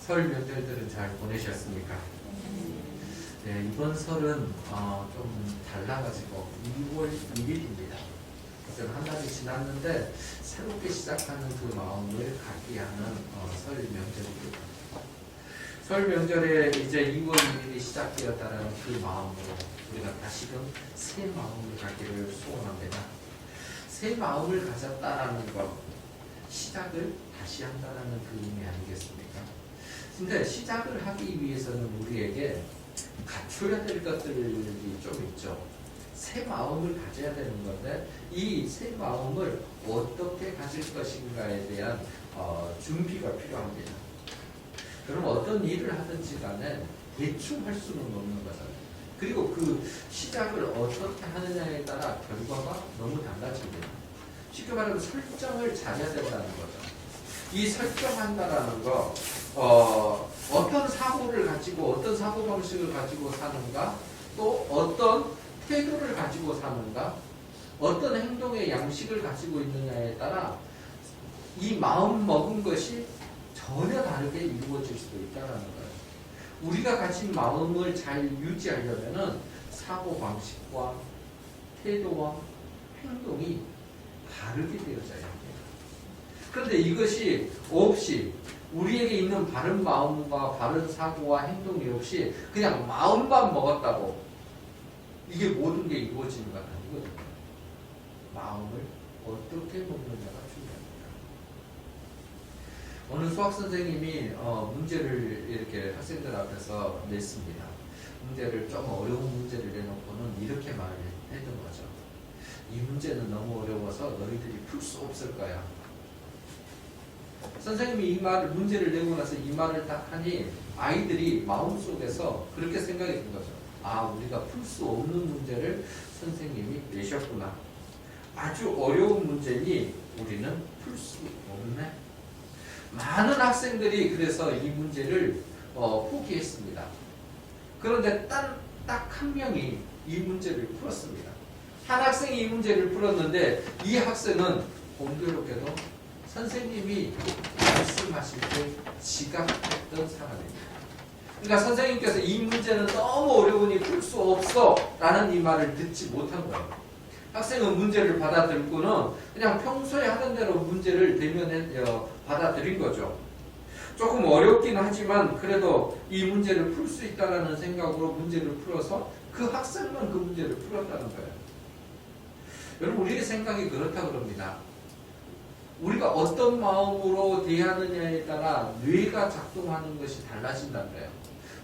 설 명절들은 잘 보내셨습니까? 네, 이번 설은 좀 달라가지고 2월 1일입니다. 어쨌든 한 달이 지났는데 새롭게 시작하는 그 마음을 갖게 하는 설 명절입니다. 설 명절에 이제 2월 1일이 시작되었다는 그 마음으로 우리가 다시금 새 마음을 갖기를 소원합니다. 새 마음을 가졌다라는 것, 시작을 다시 한다는 그 의미 아니겠습니까? 근데 시작을 하기 위해서는 우리에게 갖춰야 될 것들이 좀 있죠. 새 마음을 가져야 되는 건데 이 새 마음을 어떻게 가질 것인가에 대한 준비가 필요합니다. 그럼 어떤 일을 하든지 간에 대충 할 수는 없는 거잖아요. 그리고 그 시작을 어떻게 하느냐에 따라 결과가 너무 달라집니다. 쉽게 말하면 설정을 잘해야 된다는 거죠. 이 설정한다라는 거 어떤 사고를 가지고 어떤 사고방식을 가지고 사는가, 또 어떤 태도를 가지고 사는가, 어떤 행동의 양식을 가지고 있느냐에 따라 이 마음 먹은 것이 전혀 다르게 이루어질 수도 있다는 거예요. 우리가 가진 마음을 잘 유지하려면 사고방식과 태도와 행동이 다르게 되어져야 합니다. 그런데 이것이 없이 우리에게 있는 바른 마음과 바른 사고와 행동이 없이 그냥 마음만 먹었다고 이게 모든 게 이루어지는 건 아니거든요. 마음을 어떻게 먹느냐가 중요합니다. 오늘 수학 선생님이 문제를 이렇게 학생들 앞에서 냈습니다. 문제를 좀 어려운 문제를 내놓고는 이렇게 말을 했던 거죠. 이 문제는 너무 어려워서 너희들이 풀 수 없을 거야. 선생님이 이 문제를 내고 나서 이 말을 딱 하니 아이들이 마음속에서 그렇게 생각이 든 거죠. 아, 우리가 풀 수 없는 문제를 선생님이 내셨구나. 아주 어려운 문제니 우리는 풀 수 없네. 많은 학생들이 그래서 이 문제를 포기했습니다. 그런데 딱 한 명이 이 문제를 풀었습니다. 한 학생이 이 문제를 풀었는데 이 학생은 공교롭게도 선생님이 말씀하실 때 지각했던 사람입니다. 그러니까 선생님께서 이 문제는 너무 어려우니 풀 수 없어 라는 이 말을 듣지 못한 거예요. 학생은 문제를 받아들고는 그냥 평소에 하던 대로 문제를 받아들인 거죠. 조금 어렵긴 하지만 그래도 이 문제를 풀 수 있다는 생각으로 문제를 풀어서 그 학생만 그 문제를 풀었다는 거예요. 여러분, 우리의 생각이 그렇다 그럽니다. 우리가 어떤 마음으로 대하느냐에 따라 뇌가 작동하는 것이 달라진다는 거예요.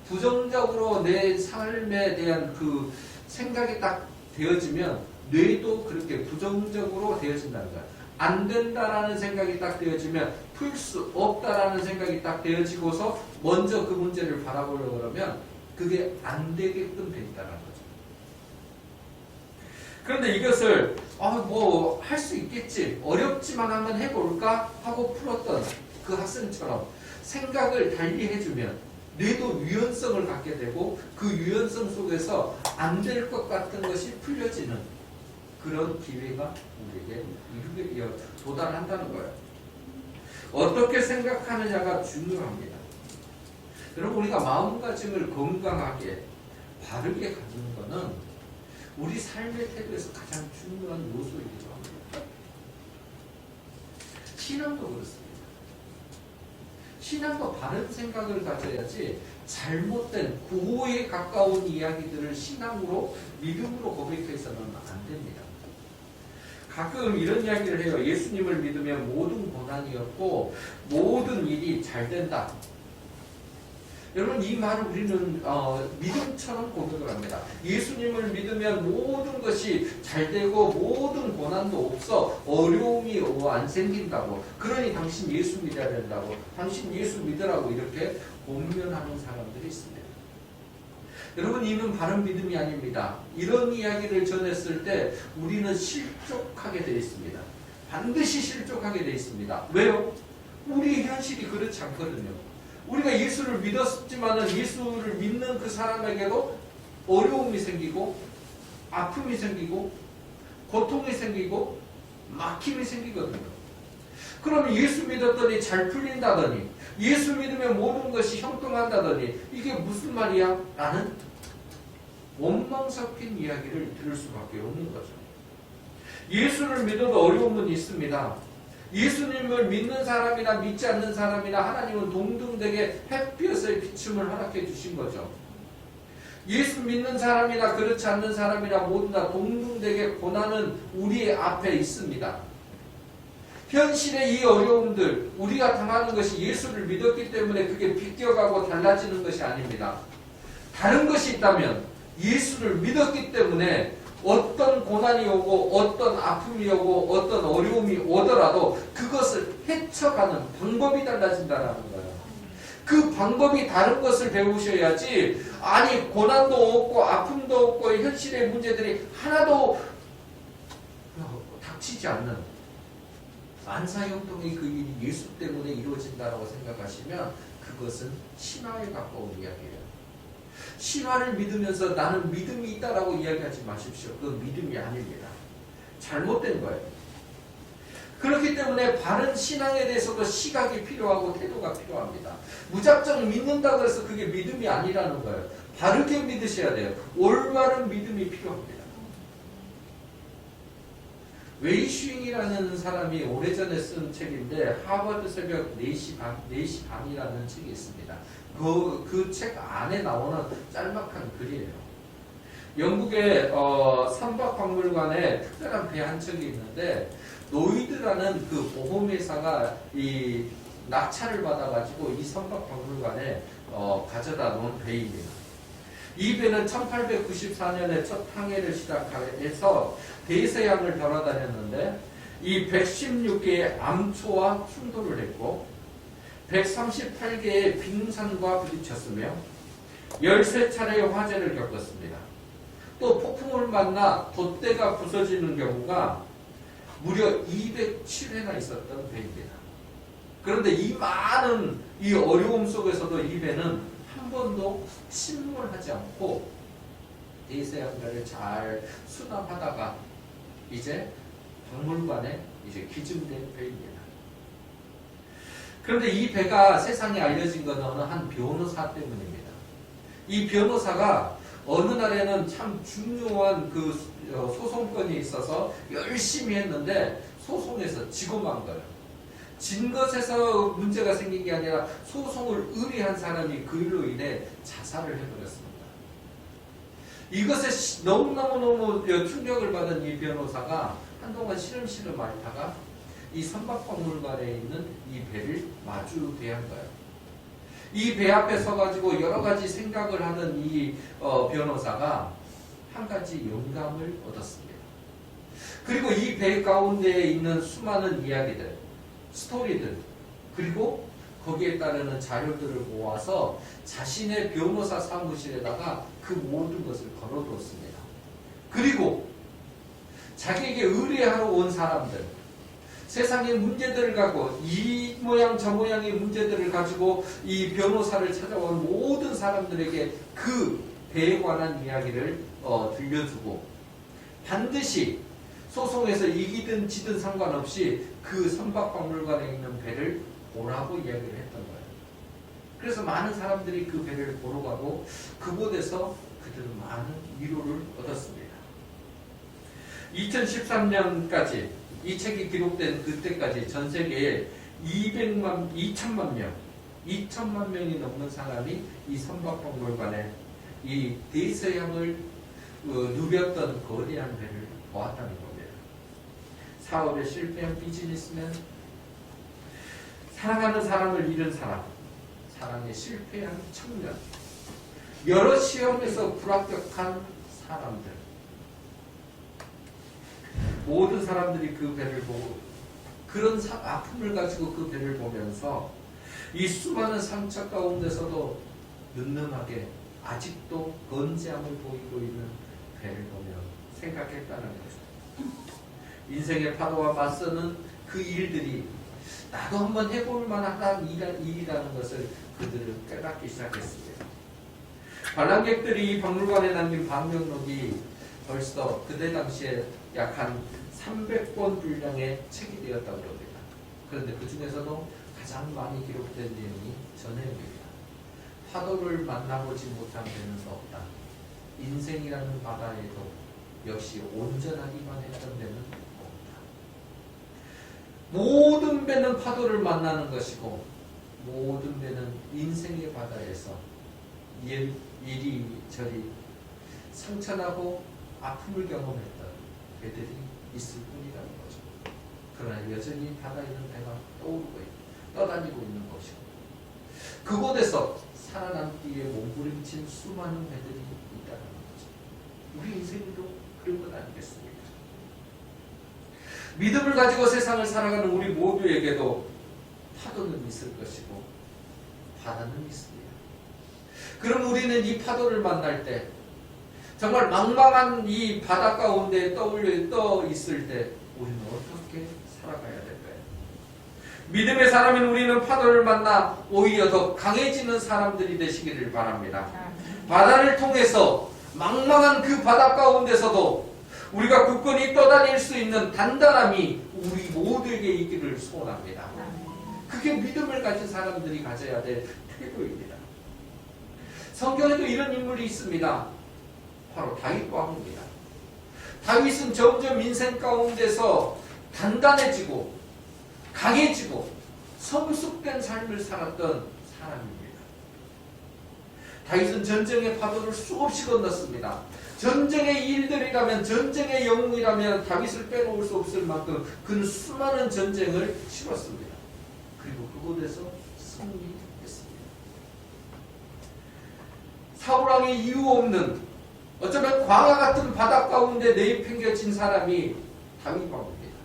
부정적으로 내 삶에 대한 그 생각이 딱 되어지면 뇌도 그렇게 부정적으로 되어진다는 거예요. 안 된다라는 생각이 딱 되어지면 풀 수 없다라는 생각이 딱 되어지고서 먼저 그 문제를 바라보려고 그러면 그게 안 되게끔 돼 있다는 거죠. 그런데 이것을 뭐 할 수 있겠지, 어렵지만 한번 해볼까 하고 풀었던 그 학생처럼 생각을 달리 해주면 뇌도 유연성을 갖게 되고 그 유연성 속에서 안 될 것 같은 것이 풀려지는 그런 기회가 우리에게 이루게 도달한다는 거예요. 어떻게 생각하느냐가 중요합니다. 여러분, 우리가 마음가짐을 건강하게 바르게 가지는 것은 우리 삶의 태도에서 가장 중요한 요소이기도 합니다. 신앙도 그렇습니다. 신앙도 바른 생각을 가져야지 잘못된 구호에 가까운 이야기들을 신앙으로 믿음으로 고백해서는 안 됩니다. 가끔 이런 이야기를 해요. 예수님을 믿으면 모든 고난이었고 모든 일이 잘 된다. 여러분, 이 말을 우리는 믿음처럼 고백을 합니다. 예수님을 믿으면 모든 것이 잘 되고 모든 고난도 없어, 어려움이 안 생긴다고. 그러니 당신 예수 믿어야 된다고. 당신 예수 믿으라고 이렇게 권면하는 사람들이 있습니다. 여러분, 이는 바른 믿음이 아닙니다. 이런 이야기를 전했을 때 우리는 실족하게 되어 있습니다. 반드시 실족하게 되어 있습니다. 왜요? 우리의 현실이 그렇지 않거든요. 우리가 예수를 믿었지만은 예수를 믿는 그 사람에게도 어려움이 생기고 아픔이 생기고 고통이 생기고 막힘이 생기거든요. 그럼 예수 믿었더니 잘 풀린다더니, 예수 믿으면 모든 것이 형통한다더니, 이게 무슨 말이야? 라는 원망 섞인 이야기를 들을 수밖에 없는 거죠. 예수를 믿어도 어려움은 있습니다. 예수님을 믿는 사람이나 믿지 않는 사람이나 하나님은 동등되게 햇볕의 비춤을 허락해 주신 거죠. 예수 믿는 사람이나 그렇지 않는 사람이나 모두 다 동등되게 고난은 우리 앞에 있습니다. 현실의 이 어려움들, 우리가 당하는 것이 예수를 믿었기 때문에 그게 비껴가고 달라지는 것이 아닙니다. 다른 것이 있다면 예수를 믿었기 때문에 어떤 고난이 오고 어떤 아픔이 오고 어떤 어려움이 오더라도 그것을 헤쳐가는 방법이 달라진다는 거예요. 그 방법이 다른 것을 배우셔야지, 아니 고난도 없고 아픔도 없고 현실의 문제들이 하나도 닥치지 않는 만사형통의 그 일이 예수 때문에 이루어진다고 생각하시면 그것은 신화에 가까운 이야기예요. 신화를 믿으면서 나는 믿음이 있다라고 이야기하지 마십시오. 그 믿음이 아닙니다. 잘못된 거예요. 그렇기 때문에 바른 신앙에 대해서도 시각이 필요하고 태도가 필요합니다. 무작정 믿는다고 해서 그게 믿음이 아니라는 거예요. 바르게 믿으셔야 돼요. 올바른 믿음이 필요합니다. 웨이슈잉이라는 사람이 오래전에 쓴 책인데 하버드 새벽 4시 반이라는 책이 있습니다. 그 책 안에 나오는 짤막한 글이에요. 영국의 선박박물관에 특별한 배 한 척이 있는데 노이드라는 그 보험회사가 이 낙찰을 받아가지고 이 선박박물관에 가져다 놓은 배입니다. 이 배는 1894년에 첫 항해를 시작해서 대서양을 돌아다녔는데 이 116개의 암초와 충돌을 했고 138개의 빙산과 부딪혔으며 13차례의 화재를 겪었습니다. 또 폭풍을 만나 돛대가 부서지는 경우가 무려 207회나 있었던 배입니다. 그런데 이 많은 이 어려움 속에서도 이 배는 한 번도 침몰하지 않고 대서양들을 잘 수납하다가 이제 박물관에 이제 기증된 배입니다. 그런데 이 배가 세상에 알려진 것은 어느 한 변호사 때문입니다. 이 변호사가 어느 날에는 참 중요한 그 소송건이 있어서 열심히 했는데 소송에서 지고 만 거예요. 진 것에서 문제가 생긴 게 아니라 소송을 의뢰한 사람이 그 일로 인해 자살을 해버렸습니다. 이것에 너무너무 충격을 받은 이 변호사가 한동안 시름시름 앓다가 이 선박박물관에 있는 이 배를 마주 대한 거예요. 이 배 앞에 서가지고 여러 가지 생각을 하는 이 변호사가 한 가지 영감을 얻었습니다. 그리고 이 배 가운데에 있는 수많은 이야기들, 스토리들, 그리고 거기에 따르는 자료들을 모아서 자신의 변호사 사무실에다가 그 모든 것을 걸어두었습니다. 그리고 자기에게 의뢰하러 온 사람들, 세상의 문제들을 갖고 이 모양 저 모양의 문제들을 가지고 이 변호사를 찾아온 모든 사람들에게 그 배에 관한 이야기를 들려주고 반드시 소송에서 이기든 지든 상관없이 그 선박박물관에 있는 배를 보라고 이야기를 했던 거예요. 그래서 많은 사람들이 그 배를 보러 가고 그곳에서 그들은 많은 위로를 얻었습니다. 2013년까지 이 책이 기록된 그때까지 전 세계에 2천만 명이 넘는 사람이 이 선박박물관에 이 대서양을 누볐던 거대한 배를 보았다는 겁니다. 사업에 실패한 비즈니스맨, 사랑하는 사람을 잃은 사람, 사랑에 실패한 청년, 여러 시험에서 불합격한 사람들, 모든 사람들이 그 배를 보고 그런 아픔을 가지고 그 배를 보면서 이 수많은 상처 가운데서도 늠름하게 아직도 건재함을 보이고 있는 배를 보며 생각했다는 거죠. 인생의 파도와 맞서는 그 일들이 나도 한번 해볼 만한 일이라는 것을 그들은 깨닫기 시작했습니다. 관람객들이 이 박물관에 남긴 방명록이 벌써 그때 당시에 약 한 300권 분량의 책이 되었다고 합니다. 그런데 그 중에서도 가장 많이 기록된 내용이 전해입니다. 파도를 만나보지 못한 배는 없다. 인생이라는 바다에도 역시 온전하기만 했던 배는 없다. 모든 배는 파도를 만나는 것이고 모든 배는 인생의 바다에서 이리저리 상처나고 아픔을 경험했던 배들이 있을 뿐이라는 거죠. 그러나 여전히 바다에 있는 배가 떠다니고 있는 것이고 그곳에서 살아남기에 몸부림친 수많은 배들이 있다는 거죠. 우리 인생도 그런 것 아니겠습니까? 믿음을 가지고 세상을 살아가는 우리 모두에게도 파도는 있을 것이고 바다는 있습니다. 그럼 우리는 이 파도를 만날 때 정말 망망한 이 바다 가운데 떠 있을 때 우리는 어떻게 살아가야 될까요? 믿음의 사람인 우리는 파도를 만나 오히려 더 강해지는 사람들이 되시기를 바랍니다. 바다를 통해서 망망한 그 바다 가운데서도 우리가 굳건히 떠다닐 수 있는 단단함이 우리 모두에게 있기를 소원합니다. 그게 믿음을 가진 사람들이 가져야 될 태도입니다. 성경에도 이런 인물이 있습니다. 바로 다윗 왕입니다. 다윗은 점점 인생 가운데서 단단해지고 강해지고 성숙된 삶을 살았던 사람입니다. 다윗은 전쟁의 파도를 수없이 건넜습니다. 전쟁의 일들이라면 전쟁의 영웅이라면 다윗을 빼놓을 수 없을 만큼 그는 수많은 전쟁을 치렀습니다. 그리고 그곳에서 승리했습니다. 사울왕의 이유 없는 어쩌면 광야 같은 바다 가운데 내팽겨친 사람이 다윗 왕입니다.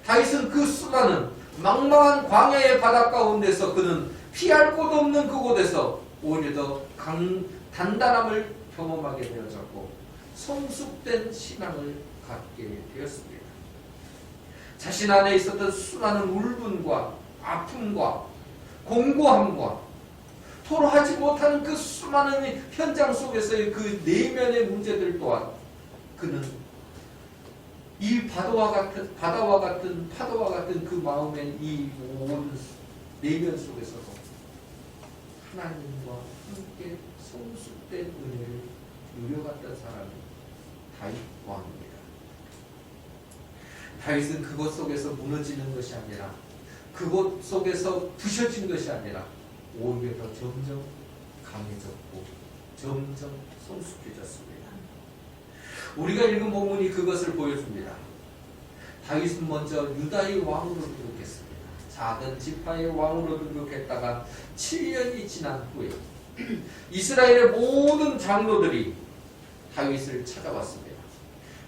다윗은 그 수많은 망망한 광야의 바다 가운데서 그는 피할 곳 없는 그곳에서 오히려 더 단단함을 경험하게 되어졌고 성숙된 신앙을 갖게 되었습니다. 자신 안에 있었던 수많은 울분과 아픔과 공고함과 토로하지 못하는 그 수많은 현장 속에서의 그 내면의 문제들 또한 그는 이 바다와 같은 그 마음의 이 모든 내면 속에서도 하나님과 함께 성숙된 은혜를 누려갔던 사람이 다윗 왕입니다. 다윗은 그것 속에서 무너지는 것이 아니라 그것 속에서 부셔진 것이 아니라 오히려 더 점점 강해졌고 점점 성숙해졌습니다. 우리가 읽은 본문이 그것을 보여줍니다. 다윗은 먼저 유다의 왕으로 등극했습니다. 작은 지파의 왕으로 등극했다가 7년이 지난 후에 이스라엘의 모든 장로들이 다윗을 찾아왔습니다.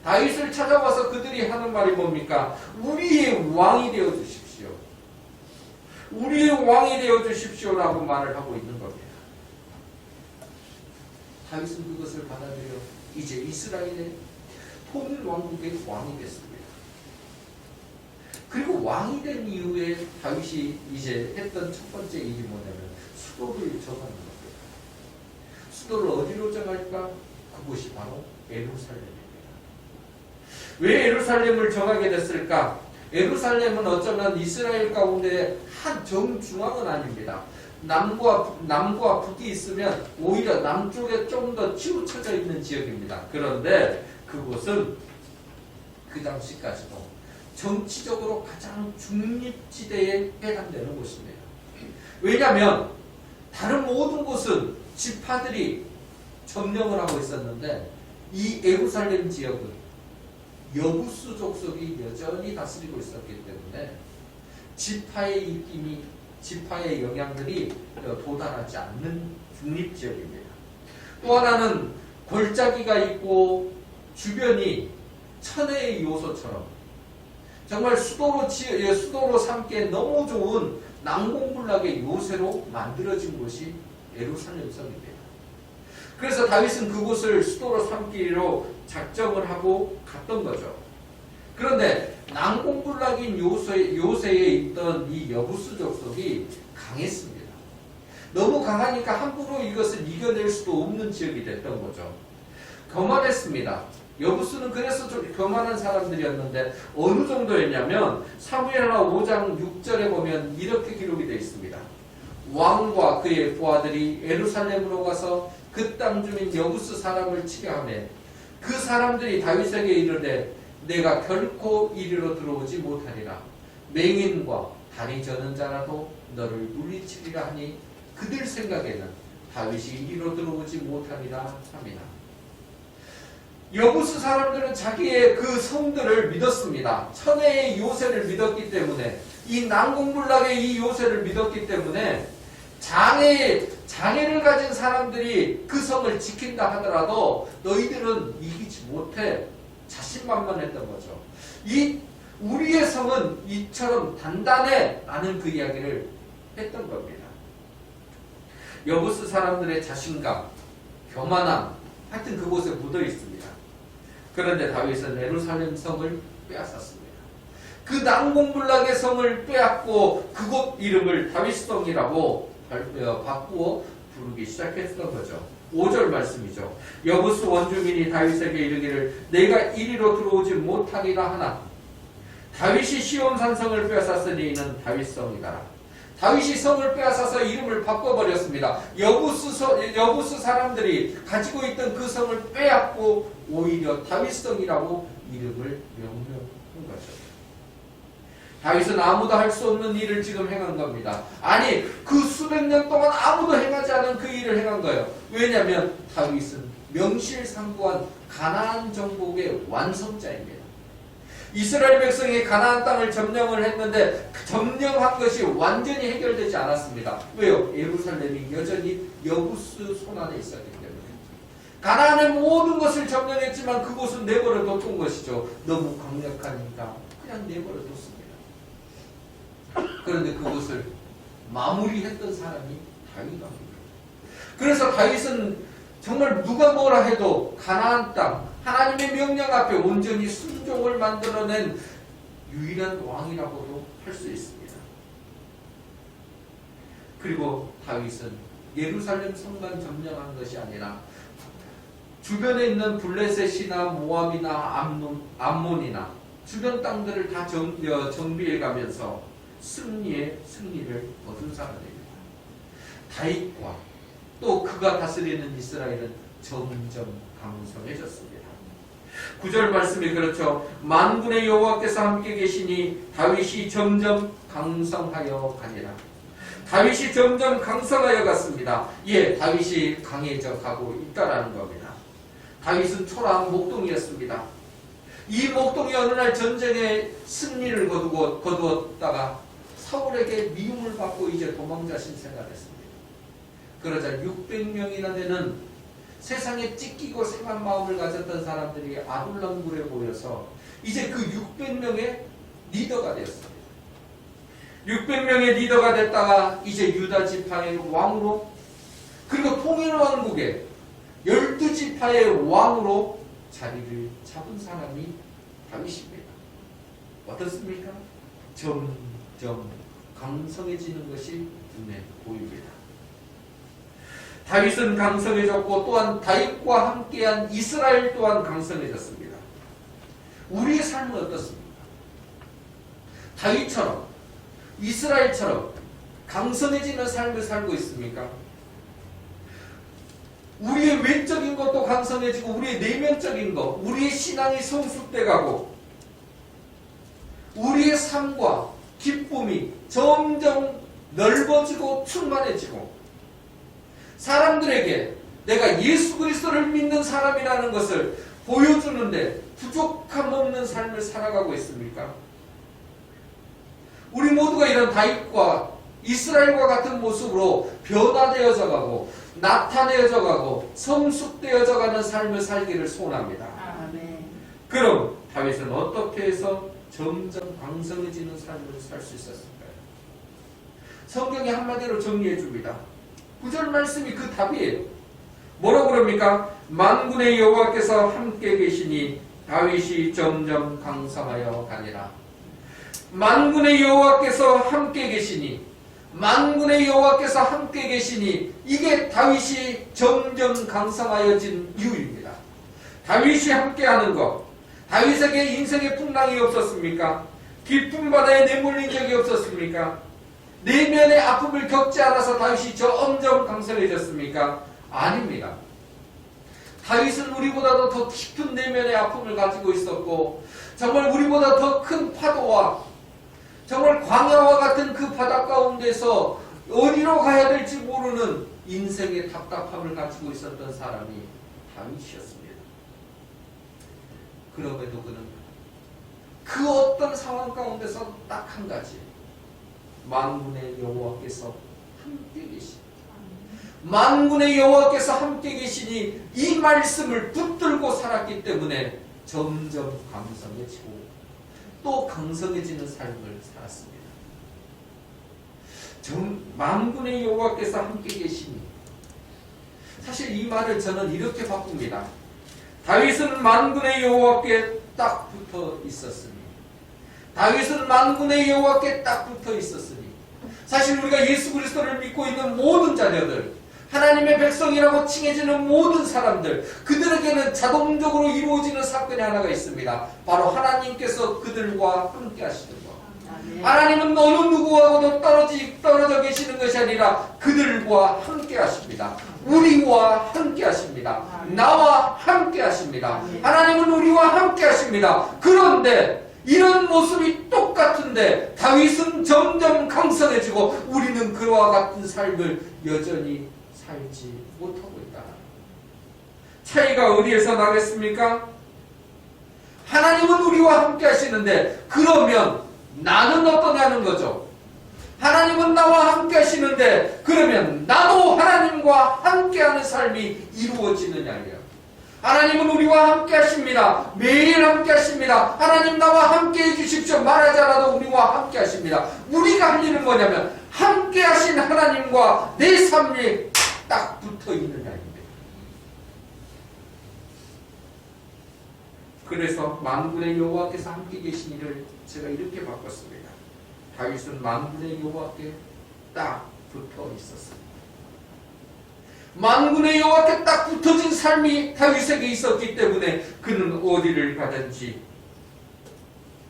다윗을 찾아와서 그들이 하는 말이 뭡니까? 우리의 왕이 되어 주십시오. 우리의 왕이 되어 주십시오라고 말을 하고 있는 겁니다. 다윗은 그것을 받아들여 이제 이스라엘의 통일 왕국의 왕이 됐습니다. 그리고 왕이 된 이후에 다윗이 이제 했던 첫 번째 일이 뭐냐면 수도를 정하는 겁니다. 수도를 어디로 정할까? 그곳이 바로 예루살렘입니다. 왜 예루살렘을 정하게 됐을까? 예루살렘은 어쩌면 이스라엘 가운데 한 정중앙은 아닙니다. 남과 북이 있으면 오히려 남쪽에 좀 더 치우쳐져 있는 지역입니다. 그런데 그곳은 그 당시까지도 정치적으로 가장 중립지대에 해당되는 곳입니다. 왜냐하면 다른 모든 곳은 지파들이 점령을 하고 있었는데 이 예루살렘 지역은 여부수 족속이 여전히 다스리고 있었기 때문에 지파의 입김이 지파의 영향들이 도달하지 않는 중립지역입니다. 또 하나는 골짜기가 있고 주변이 천혜의 요소처럼 정말 수도로 삼기에 너무 좋은 난공불락의 요새로 만들어진 곳이 예루살렘 성입니다. 그래서 다윗은 그곳을 수도로 삼기로 작정을 하고 갔던 거죠. 그런데 난공불락인 요새에 있던 이 여부수 족속이 강했습니다. 너무 강하니까 함부로 이것을 이겨낼 수도 없는 지역이 됐던 거죠. 교만했습니다. 여부수는 그래서 좀 교만한 사람들이었는데 어느 정도였냐면 사무엘하 5장 6절에 보면 이렇게 기록이 되어 있습니다. 왕과 그의 부하들이 예루살렘으로 가서 그 땅 주민 여부수 사람을 치게 하매 그 사람들이 다윗에게 이르되 내가 결코 이리로 들어오지 못하리라. 맹인과 다리 저는 자라도 너를 물리치리라 하니 그들 생각에는 다윗이 이리로 들어오지 못하리라 함이라. 여부수 사람들은 자기의 그 성들을 믿었습니다. 천혜의 요새를 믿었기 때문에, 이 난공불락의 이 요새를 믿었기 때문에 장애를 가진 사람들이 그 성을 지킨다 하더라도 너희들은 이기지 못해. 자신만만했던 거죠. 우리의 성은 이처럼 단단해 라는 그 이야기를 했던 겁니다. 여부수 사람들의 자신감, 교만함, 하여튼 그곳에 묻어 있습니다. 그런데 다윗은 예루살렘 성을 빼앗았습니다. 그 난공불락의 성을 빼앗고 그곳 이름을 다윗성이라고 바꾸어 부르기 시작했던 거죠. 5절 말씀이죠. 여부수 원주민이 다윗에게 이르기를 내가 이리로 들어오지 못하리라 하나 다윗이 시온 산성을 빼앗았으니 이는 다윗성이다. 다윗이 성을 빼앗아서 이름을 바꿔버렸습니다. 여부수 사람들이 가지고 있던 그 성을 빼앗고 오히려 다윗성이라고 이름을 명명한 거죠. 다윗은 아무도 할 수 없는 일을 지금 행한 겁니다. 아니, 그 수백 년 동안 아무도 행하지 않은 그 일을 행한 거예요. 왜냐하면 다윗은 명실상부한 가나안 정복의 완성자입니다. 이스라엘 백성이 가나안 땅을 점령을 했는데 점령한 것이 완전히 해결되지 않았습니다. 왜요? 예루살렘이 여전히 여부수 손안에 있었기 때문에. 가나안의 모든 것을 점령했지만 그곳은 내버려 뒀던 것이죠. 너무 강력하니까 그냥 내버려 뒀습니다. 그런데 그것을 마무리했던 사람이 다윗입니다. 그래서 다윗은 정말 누가 뭐라 해도 가나안 땅, 하나님의 명령 앞에 온전히 순종을 만들어낸 유일한 왕이라고도 할 수 있습니다. 그리고 다윗은 예루살렘 성만 점령한 것이 아니라 주변에 있는 블레셋이나 모압이나 암몬이나 주변 땅들을 다 정비해 가면서 승리를 얻은 사람입니다. 다윗과 또 그가 다스리는 이스라엘은 점점 강성해졌습니다. 9절 말씀이 그렇죠. 만군의 여호와께서 함께 계시니 다윗이 점점 강성하여 가니라. 다윗이 점점 강성하여 갔습니다. 예, 다윗이 강해져 가고 있다라는 겁니다. 다윗은 초라한 목동이었습니다. 이 목동이 어느 날 전쟁에 승리를 거두었다가 사울에게 미움을 받고 이제 도망자신 생활했습니다. 그러자 600명이나 되는 세상에 찢기고 상한 마음을 가졌던 사람들이 아둘람굴에 모여서 이제 그 600명의 리더가 되었습니다. 600명의 리더가 됐다가 이제 유다 지파의 왕으로, 그리고 통일왕국의 12지파의 왕으로 자리를 잡은 사람이 다윗입니다. 어떻습니까? 점점 강성해지는 것이 눈에 보입니다. 다윗은 강성해졌고 또한 다윗과 함께한 이스라엘 또한 강성해졌습니다. 우리의 삶은 어떻습니까? 다윗처럼 이스라엘처럼 강성해지는 삶을 살고 있습니까? 우리의 외적인 것도 강성해지고 우리의 내면적인 것, 우리의 신앙이 성숙돼가고 우리의 삶과 기쁨이 점점 넓어지고 충만해지고 사람들에게 내가 예수 그리스도를 믿는 사람이라는 것을 보여주는데 부족함 없는 삶을 살아가고 있습니까? 우리 모두가 이런 다윗과 이스라엘과 같은 모습으로 변화되어져 가고 나타내어져 가고 성숙되어져 가는 삶을 살기를 소원합니다. 아멘. 그럼 다윗은 어떻게 해서 점점 강성해지는 삶을 살 수 있었을까요? 성경이 한마디로 정리해 줍니다. 9절 말씀이 그 답이에요. 뭐라고 그럽니까? 만군의 여호와께서 함께 계시니 다윗이 점점 강성하여 가니라. 만군의 여호와께서 함께 계시니, 만군의 여호와께서 함께 계시니, 이게 다윗이 점점 강성하여진 이유입니다. 다윗이 함께하는 것. 다윗에게 인생의 풍랑이 없었습니까? 깊은 바다에 내몰린 적이 없었습니까? 내면의 아픔을 겪지 않아서 다윗이 점점 강성해졌습니까? 아닙니다. 다윗은 우리보다도 더 깊은 내면의 아픔을 가지고 있었고, 정말 우리보다 더 큰 파도와 정말 광야와 같은 그 바다 가운데서 어디로 가야 될지 모르는 인생의 답답함을 가지고 있었던 사람이 다윗이었습니다. 그럼에도 그는 그 어떤 상황 가운데서 딱 한 가지, 만군의 여호와께서 함께 계시니, 만군의 여호와께서 함께 계시니 이 말씀을 붙들고 살았기 때문에 점점 강성해지고 또 강성해지는 삶을 살았습니다. 만군의 여호와께서 함께 계시니, 사실 이 말을 저는 이렇게 바꿉니다. 다윗은 만군의 여호와께 딱 붙어 있었으니, 다윗은 만군의 여호와께 딱 붙어 있었으니, 사실 우리가 예수 그리스도를 믿고 있는 모든 자녀들, 하나님의 백성이라고 칭해지는 모든 사람들, 그들에게는 자동적으로 이루어지는 사건이 하나가 있습니다. 바로 하나님께서 그들과 함께 하시는 것. 하나님은 어느 누구하고도 떨어져 계시는 것이 아니라 그들과 함께 하십니다. 우리와 함께 하십니다. 나와 함께 하십니다. 하나님은 우리와 함께 하십니다. 그런데 이런 모습이 똑같은데 다윗은 점점 강성해지고 우리는 그와 같은 삶을 여전히 살지 못하고 있다. 차이가 어디에서 나겠습니까? 하나님은 우리와 함께 하시는데, 그러면 나는 어떠냐는 거죠. 하나님은 나와 함께 하시는데, 그러면 나도 하나님과 함께하는 삶이 이루어지느냐요. 하나님은 우리와 함께 하십니다. 매일 함께 하십니다. 하나님 나와 함께 해주십시오 말하지 않아도 우리와 함께 하십니다. 우리가 할 일은 뭐냐면 함께 하신 하나님과 내 삶이 딱 붙어 있느냐입니다. 그래서 만군의 여호와께서 함께 계시니를 제가 이렇게 바꿨습니다. 다윗은 만군의 여호와께 딱 붙어 있었습니다. 만군의 여호와께 딱 붙어진 삶이 다윗에게 있었기 때문에 그는 어디를 가든지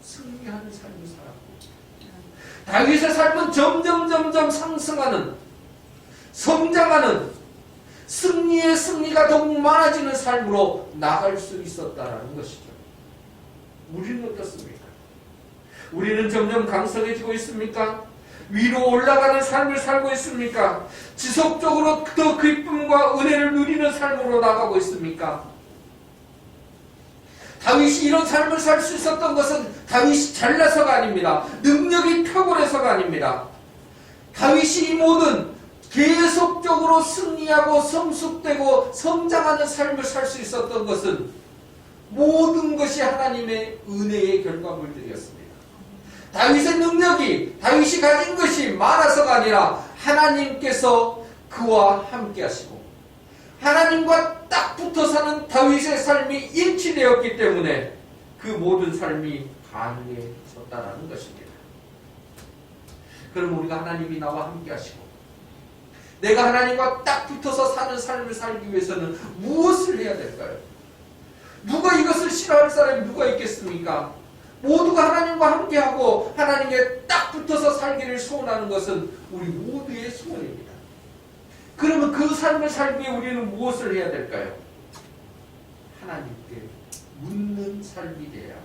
승리하는 삶을 살았고, 다윗의 삶은 점점 상승하는, 성장하는, 승리의 승리가 더욱 많아지는 삶으로 나갈 수 있었다는 것이죠. 우리는 어떻습니까? 우리는 점점 강성해지고 있습니까? 위로 올라가는 삶을 살고 있습니까? 지속적으로 더 기쁨과 은혜를 누리는 삶으로 나가고 있습니까? 다윗이 이런 삶을 살 수 있었던 것은 다윗이 잘나서가 아닙니다. 능력이 탁월해서가 아닙니다. 다윗이 이 모든 계속적으로 승리하고 성숙되고 성장하는 삶을 살 수 있었던 것은 모든 것이 하나님의 은혜의 결과물들이었습니다. 다윗의 능력이, 다윗이 가진 것이 많아서가 아니라 하나님께서 그와 함께 하시고 하나님과 딱 붙어 사는 다윗의 삶이 일치되었기 때문에 그 모든 삶이 가능해졌다는 것입니다. 그럼 우리가 하나님이 나와 함께 하시고 내가 하나님과 딱 붙어서 사는 삶을 살기 위해서는 무엇을 해야 될까요? 누가 이것을 싫어할 사람이 누가 있겠습니까? 모두가 하나님과 함께하고 하나님께 딱 붙어서 살기를 소원하는 것은 우리 모두의 소원입니다. 그러면 그 삶을 살기 위해 우리는 무엇을 해야 될까요? 하나님께 묻는 삶이 되어야 합니다.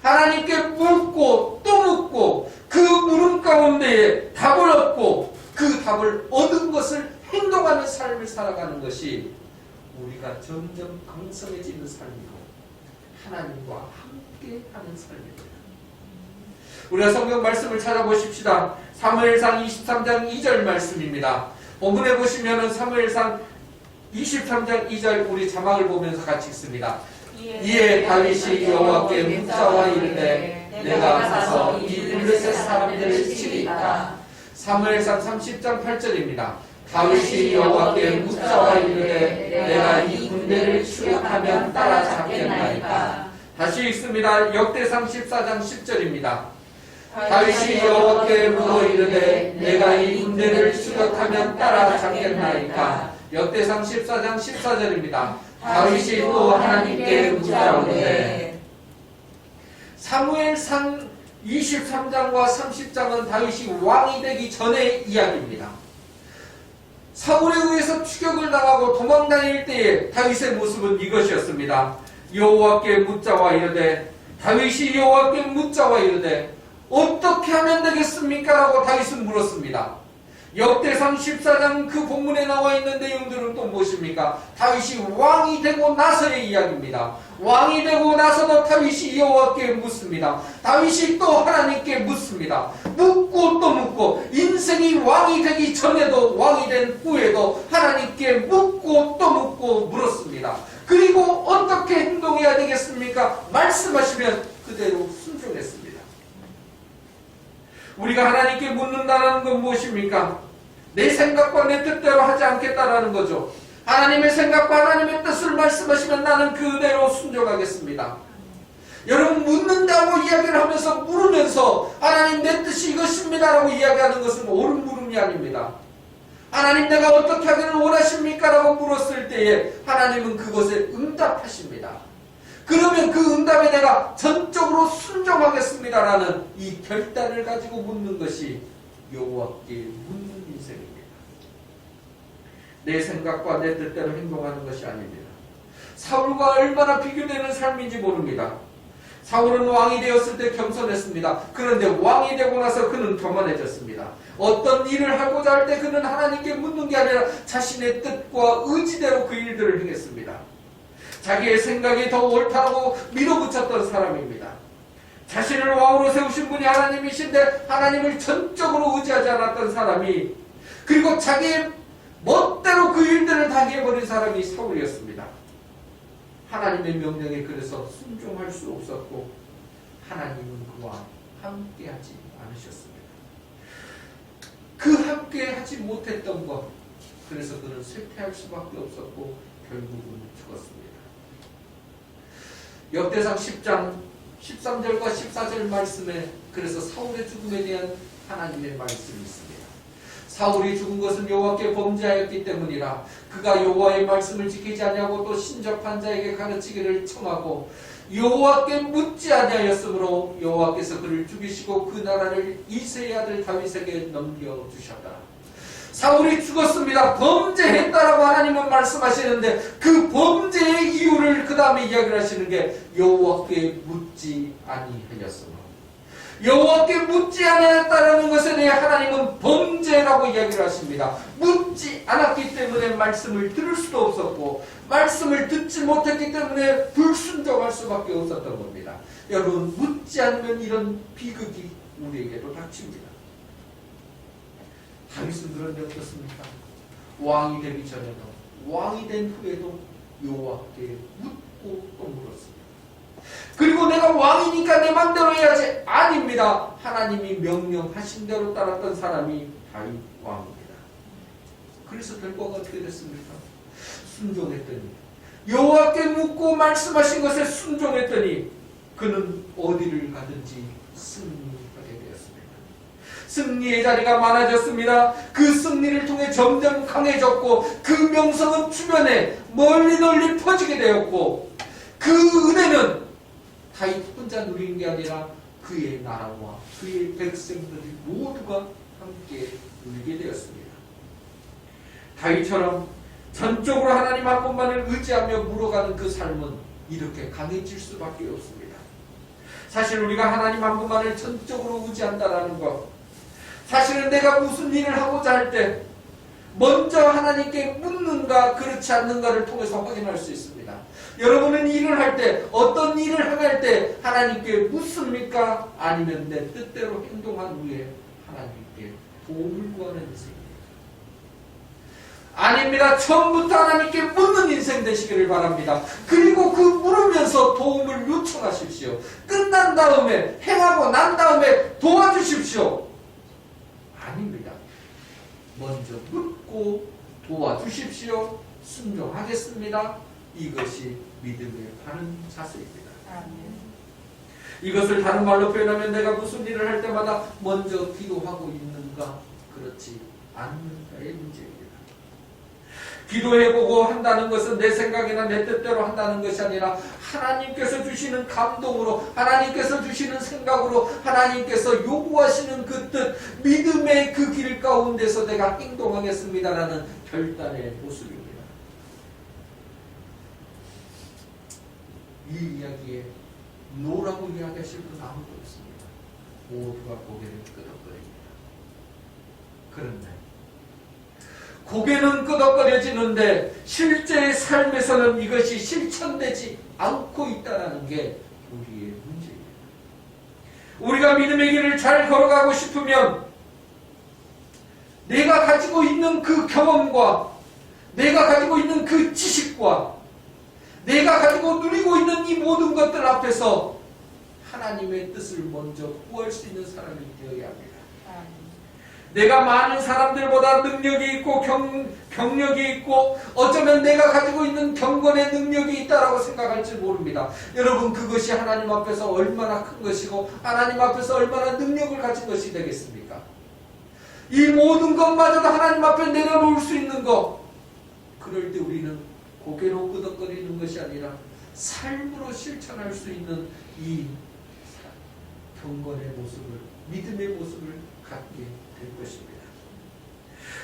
하나님께 묻고 또 묻고 그 물음 가운데에 답을 얻고 그 답을 얻은 것을 행동하는 삶을 살아가는 것이 우리가 점점 강성해지는 삶이고 하나님과 함께하는 삶입니다. 우리가 성경 말씀을 찾아보십시다. 사무엘상 23장 2절 말씀입니다. 본문에 보시면은 사무엘상 23장 2절 우리 자막을 보면서 같이 읽습니다. 이에 다윗이 여호와께 묻자와 이르되 내가 가서 이 블레셋 사람들을 치리이까. 사무엘상 30장 8절입니다. 다윗이 여호와께 묻자와 이르되 내가 이 군대를 추격하면 따라잡겠나이까. 다시 읽습니다. 역대상 14장 10절입니다. 다윗이 여호와께 물어 이르되 내가 이 군대를 추격하면 따라잡겠나이까. 역대상 14장 14절입니다. 다윗이 또 하나님께 묻자오되. 사무엘상 23장과 30장은 다윗이 왕이 되기 전의 이야기입니다. 사울에 의해서 추격을 당하고 도망다닐 때의 다윗의 모습은 이것이었습니다. 여호와께 묻자와 이르되, 다윗이 여호와께 묻자와 이르되 어떻게 하면 되겠습니까? 라고 다윗은 물었습니다. 역대상 14장 그 본문에 나와 있는 내용들은 또 무엇입니까? 다윗이 왕이 되고 나서의 이야기입니다. 왕이 되고 나서도 다윗이 여호와께 묻습니다. 다윗이 또 하나님께 묻습니다. 묻고 또 묻고, 인생이 왕이 되기 전에도 왕이 된 후에도 하나님께 묻고 또 묻고 물었습니다. 그리고 어떻게 행동해야 되겠습니까? 말씀하시면 그대로 순종했습니다. 우리가 하나님께 묻는다는 건 무엇입니까? 내 생각과 내 뜻대로 하지 않겠다라는 거죠. 하나님의 생각과 하나님의 뜻을 말씀하시면 나는 그대로 순종하겠습니다. 여러분, 묻는다고 이야기를 하면서 물으면서 하나님 내 뜻이 이것입니다 라고 이야기하는 것은 옳은 물음이 아닙니다. 하나님 내가 어떻게 하기를 원하십니까? 라고 물었을 때에 하나님은 그것에 응답하십니다. 그러면 그 응답에 내가 전적으로 순종하겠습니다라는 이 결단을 가지고 묻는 것이 여호와께 묻는 인생입니다. 내 생각과 내 뜻대로 행동하는 것이 아닙니다. 사울과 얼마나 비교되는 삶인지 모릅니다. 사울은 왕이 되었을 때 겸손했습니다. 그런데 왕이 되고 나서 그는 교만해졌습니다. 어떤 일을 하고자 할 때 그는 하나님께 묻는 게 아니라 자신의 뜻과 의지대로 그 일들을 행했습니다. 자기의 생각이 더 옳다고 밀어붙였던 사람입니다. 자신을 왕으로 세우신 분이 하나님이신데 하나님을 전적으로 의지하지 않았던 사람이, 그리고 자기의 멋대로 그 일들을 다 해버린 사람이 사울이었습니다. 하나님의 명령에 그래서 순종할 수 없었고 하나님은 그와 함께하지 않으셨습니다. 그 함께하지 못했던 것, 그래서 그는 쇠퇴할 수밖에 없었고 결국은 죽었습니다. 역대상 10장 13절과 14절 말씀에 그래서 사울의 죽음에 대한 하나님의 말씀이 있습니다. 사울이 죽은 것은 여호와께 범죄하였기 때문이라. 그가 여호와의 말씀을 지키지 아니하고 또 신접한 자에게 가르치기를 청하고 여호와께 묻지 아니하였으므로 여호와께서 그를 죽이시고 그 나라를 이새의 아들 다윗에게 넘겨주셨다. 사울이 죽었습니다. 범죄했다라고 하나님은 말씀하시는데 그 범죄의 이유를 그 다음에 이야기를 하시는 게 여호와께 묻지 아니하였으므로. 여호와께 묻지 아니하였다라는 것에 대해 하나님은 범죄라고 이야기를 하십니다. 묻지 않았기 때문에 말씀을 들을 수도 없었고 말씀을 듣지 못했기 때문에 불순종할 수밖에 없었던 겁니다. 여러분, 묻지 않으면 이런 비극이 우리에게도 닥칩니다. 다윗은 그런데 어떻습니까? 왕이 되기 전에도 왕이 된 후에도 여호와께 묻고 또 물었습니다. 그리고 내가 왕이니까 내 맘대로 해야지, 아닙니다. 하나님이 명령하신 대로 따랐던 사람이 다윗 왕입니다. 그래서 결과가 어떻게 됐습니까? 순종했더니, 여호와께 묻고 말씀하신 것에 순종했더니 그는 어디를 가든지 승리하게 되었습니다. 승리의 자리가 많아졌습니다. 그 승리를 통해 점점 강해졌고 그 명성은 주변에 널리 퍼지게 되었고 그 은혜는 다윗 혼자 누리는 게 아니라 그의 나라와 그의 백성들이 모두가 함께 누리게 되었습니다. 다윗처럼 전적으로 하나님 한 분만을 의지하며 물어가는 그 삶은 이렇게 강해질 수밖에 없습니다. 사실 우리가 하나님 한 분만을 전적으로 의지한다는 것, 사실은 내가 무슨 일을 하고자 할 때 먼저 하나님께 묻는가 그렇지 않는가를 통해서 확인할 수 있습니다. 여러분은 일을 할 때, 어떤 일을 행할 때 하나님께 묻습니까? 아니면 내 뜻대로 행동한 후에 하나님께 도움을 구하는 인생입니다. 아닙니다. 처음부터 하나님께 묻는 인생 되시기를 바랍니다. 그리고 그 물으면서 도움을 요청하십시오. 끝난 다음에, 행하고 난 다음에 도와주십시오. 아닙니다. 먼저 묻고 도와주십시오. 순종하겠습니다. 이것이 믿음의 바른 자세입니다. 이것을 다른 말로 표현하면 내가 무슨 일을 할 때마다 먼저 기도하고 있는가, 그렇지 않는가의 문제입니다. 기도해보고 한다는 것은 내 생각이나 내 뜻대로 한다는 것이 아니라 하나님께서 주시는 감동으로, 하나님께서 주시는 생각으로, 하나님께서 요구하시는 그 뜻, 믿음의 그 길 가운데서 내가 행동하겠습니다라는 결단의 모습입니다. 이 이야기에 노라고 이야기하실 분 아무도 없습니다. 모두가 고개를 끄덕거립니다. 그런데 고개는 끄덕거려지는데 실제의 삶에서는 이것이 실천되지 않고 있다는 게 우리의 문제입니다. 우리가 믿음의 길을 잘 걸어가고 싶으면 내가 가지고 있는 그 경험과 내가 가지고 있는 그 지식과 내가 가지고 누리고 있는 이 모든 것들 앞에서 하나님의 뜻을 먼저 구할 수 있는 사람이 되어야 합니다. 내가 많은 사람들보다 능력이 있고 경력이 있고 어쩌면 내가 가지고 있는 경건의 능력이 있다라고 생각할지 모릅니다. 여러분, 그것이 하나님 앞에서 얼마나 큰 것이고 하나님 앞에서 얼마나 능력을 가진 것이 되겠습니까? 이 모든 것마저도 하나님 앞에 내려놓을 수 있는 것, 그럴 때 우리는 고개로 끄덕거리는 것이 아니라 삶으로 실천할 수 있는 이 경건의 모습을, 믿음의 모습을 갖게 될 것입니다.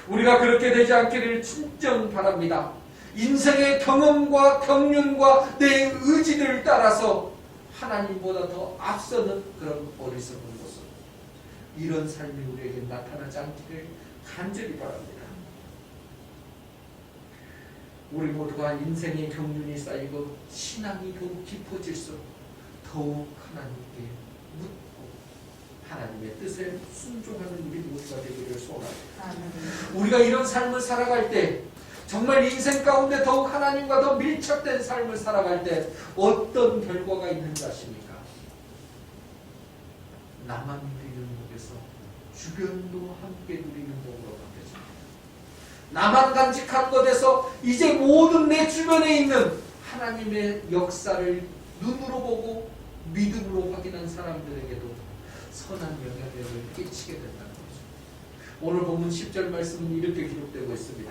우리가 그렇게 되지 않기를 진정 바랍니다. 인생의 경험과 경륜과 내 의지를 따라서 하나님보다 더 앞서는 그런 어리석은 모습, 이런 삶이 우리에게 나타나지 않기를 간절히 바랍니다. 우리 모두가 인생의 경륜이 쌓이고 신앙이 더욱 깊어질수록 더욱 하나님께 묻고 하나님의 뜻에 순종하는 우리 모두가 되기를 소원합니다. 우리가 이런 삶을 살아갈 때, 정말 인생 가운데 더욱 하나님과 더 밀착된 삶을 살아갈 때 어떤 결과가 있는지 아십니까? 나만 누리는 목에서 주변도 함께 누리는 목으로 바뀌어집니다. 나만 간직한 것에서 이제 모든 내 주변에 있는 하나님의 역사를 눈으로 보고 믿음으로 확인한 사람들에게도 선한 영향력을 끼치게 된다는 거죠. 오늘 본문 10절 말씀은 이렇게 기록되고 있습니다.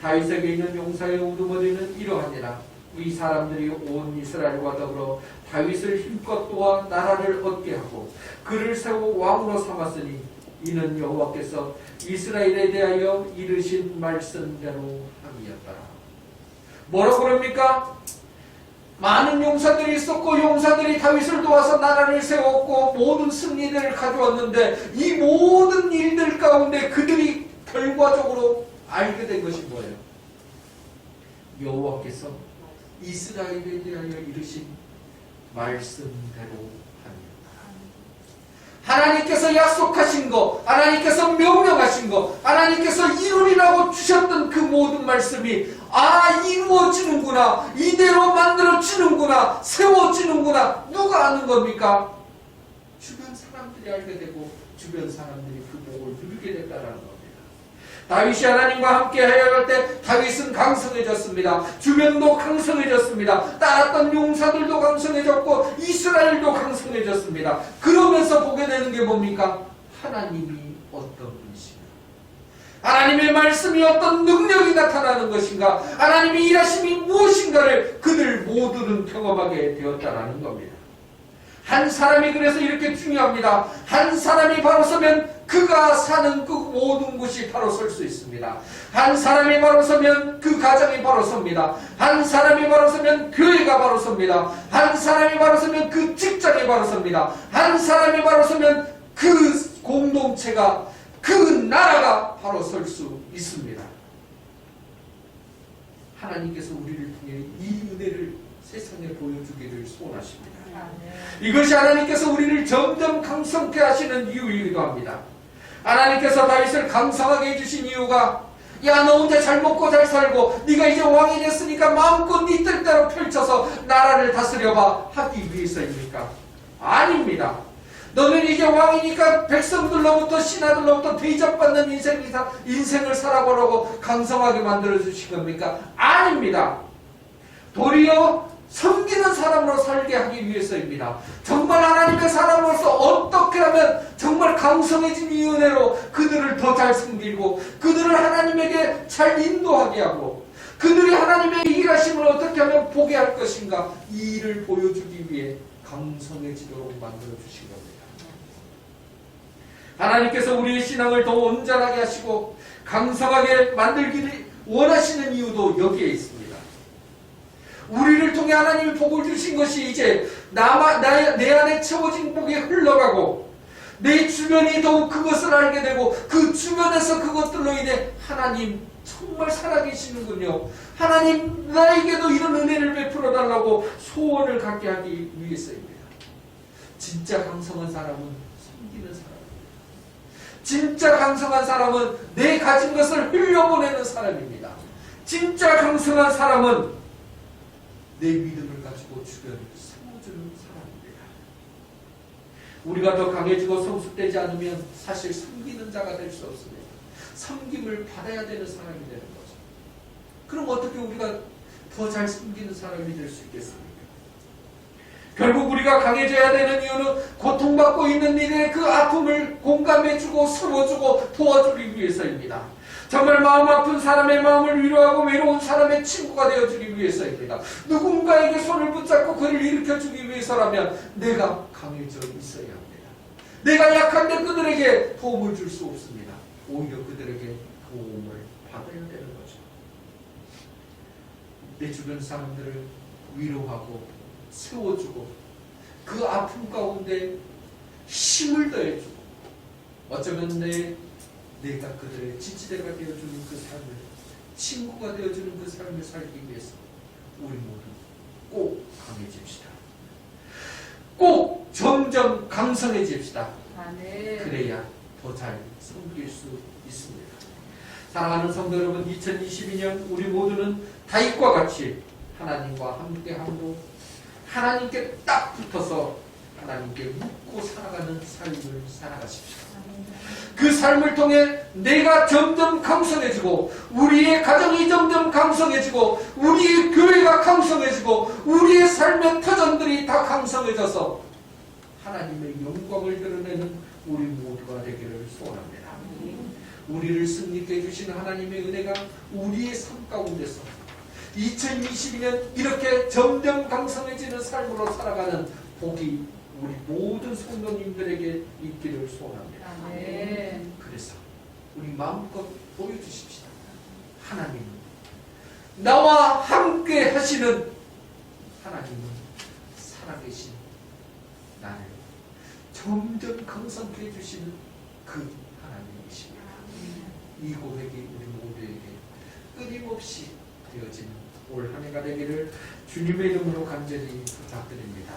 다윗에게 있는 용사의 우두머리는 이러하니라. 이 사람들이 온 이스라엘과 더불어 다윗을 힘껏 도와 나라를 얻게 하고 그를 세워 왕으로 삼았으니 이는 여호와께서 이스라엘에 대하여 이르신 말씀대로 함이었더라. 뭐라고 그럽니까? 많은 용사들이 있었고 용사들이 다윗을 도와서 나라를 세웠고 모든 승리를 가져왔는데 이 모든 일들 가운데 그들이 결과적으로 알게 된 것이 뭐예요? 여호와께서 이스라엘에 대하여 이르신 말씀대로 하나님께서 약속하신 것, 하나님께서 명령하신 것, 하나님께서 이루리라고 주셨던 그 모든 말씀이 이루어지는구나, 이대로 만들어지는구나, 세워지는구나. 누가 아는 겁니까? 주변 사람들이 알게 되고 주변 사람들이 그 복을 누리게 됐다는 겁니다. 다윗이 하나님과 함께 하여갈 때 다윗은 강성해졌습니다. 주변도 강성해졌습니다. 따랐던 용사들도 강성해졌고 이스라엘도 강성해졌습니다. 그러면서 보게 되는 게 뭡니까? 하나님이 어떤 분이신가? 하나님의 말씀이 어떤 능력이 나타나는 것인가? 하나님의 일하심이 무엇인가를 그들 모두는 경험하게 되었다는 겁니다. 한 사람이 그래서 이렇게 중요합니다. 한 사람이 바로 서면 그가 사는 그 모든 곳이 바로 설 수 있습니다. 한 사람이 바로 서면 그 가정이 바로 섭니다. 한 사람이 바로 서면 교회가 바로 섭니다. 한 사람이 바로 서면 그 직장이 바로 섭니다. 한 사람이 바로 서면 그 공동체가, 그 나라가 바로 설 수 있습니다. 하나님께서 우리를 통해 이 은혜를 세상에 보여주기를 소원하십니다. 이것이 하나님께서 우리를 점점 강성케 하시는 이유이기도 합니다. 하나님께서 다윗을 강성하게 해주신 이유가, 야, 너 혼자 잘 먹고 잘 살고 네가 이제 왕이 됐으니까 마음껏 네 뜻대로 펼쳐서 나라를 다스려봐 하기 위해서입니까? 아닙니다. 너는 이제 왕이니까 백성들로부터 신하들로부터 대접받는 인생을 살아보라고 강성하게 만들어주신 겁니까? 아닙니다. 도리어 섬기는 사람으로 살게 하기 위해서입니다. 정말 하나님의 사람으로서 어떻게 하면 정말 강성해진 이 은혜로 그들을 더 잘 섬기고 그들을 그들을 하나님에게 잘 인도하게 하고 그들이 하나님의 일하심을 어떻게 하면 보게 할 것인가, 이 일을 보여주기 위해 강성해지도록 만들어 주신 겁니다. 하나님께서 우리의 신앙을 더 온전하게 하시고 강성하게 만들기를 원하시는 이유도 여기에 있습니다. 우리를 통해 하나님이 복을 주신 것이 이제 내 안에 채워진 복이 흘러가고 내 주변이 더욱 그것을 알게 되고 그 주변에서 그것들로 인해 하나님 정말 살아계시는군요. 하나님 나에게도 이런 은혜를 베풀어 달라고 소원을 갖게 하기 위해서입니다. 진짜 강성한 사람은 섬기는 사람입니다. 진짜 강성한 사람은 내 가진 것을 흘려보내는 사람입니다. 진짜 강성한 사람은 내 믿음을 가지고 주변을 세워주는 사람입니다. 우리가 더 강해지고 성숙되지 않으면 사실 섬기는 자가 될 수 없습니다. 섬김을 받아야 되는 사람이 되는 거죠. 그럼 어떻게 우리가 더 잘 섬기는 사람이 될 수 있겠습니까? 결국 우리가 강해져야 되는 이유는 고통받고 있는 이들의 그 아픔을 공감해주고 서워주고 도와주기 위해서입니다. 정말 마음 아픈 사람의 마음을 위로하고 외로운 사람의 친구가 되어주기 위해서입니다. 누군가에게 손을 붙잡고 그를 일으켜주기 위해서라면 내가 강해져 있어야 합니다. 내가 약한데 그들에게 도움을 줄 수 없습니다. 오히려 그들에게 도움을 받아야 되는 거죠. 내 주변 사람들을 위로하고 세워주고 그 아픔 가운데 힘을 더해주고 어쩌면 내가 그들의 지지대가 되어주는 그 삶을, 친구가 되어주는 그 삶을 살기 위해서 우리 모두 꼭 강해집시다. 꼭 점점 강성해집시다. 그래야 더 잘 섬길 수 있습니다. 사랑하는 성도 여러분, 2022년 우리 모두는 다윗과 같이 하나님과 함께함으로 하나님께 딱 붙어서 하나님께 묻고 살아가는 삶을 살아가십시오. 그 삶을 통해 내가 점점 강성해지고 우리의 가정이 점점 강성해지고 우리의 교회가 강성해지고 우리의 삶의 터전들이 다 강성해져서 하나님의 영광을 드러내는 우리 모두가 되기를 소원합니다. 우리를 승리케 해주신 하나님의 은혜가 우리의 삶 가운데서 2022년 이렇게 점점 강성해지는 삶으로 살아가는 복이 우리 모든 성도님들에게 있기를 소원합니다. 그래서 우리 마음껏 보여주십시다. 하나님은 나와 함께 하시는 하나님은 살아계신 나를 점점 강성케 해주시는 그 하나님이십니다. 이 고백이 우리 모두에게 끊임없이 되어지는 올 한 해가 되기를 주님의 이름으로 간절히 부탁드립니다.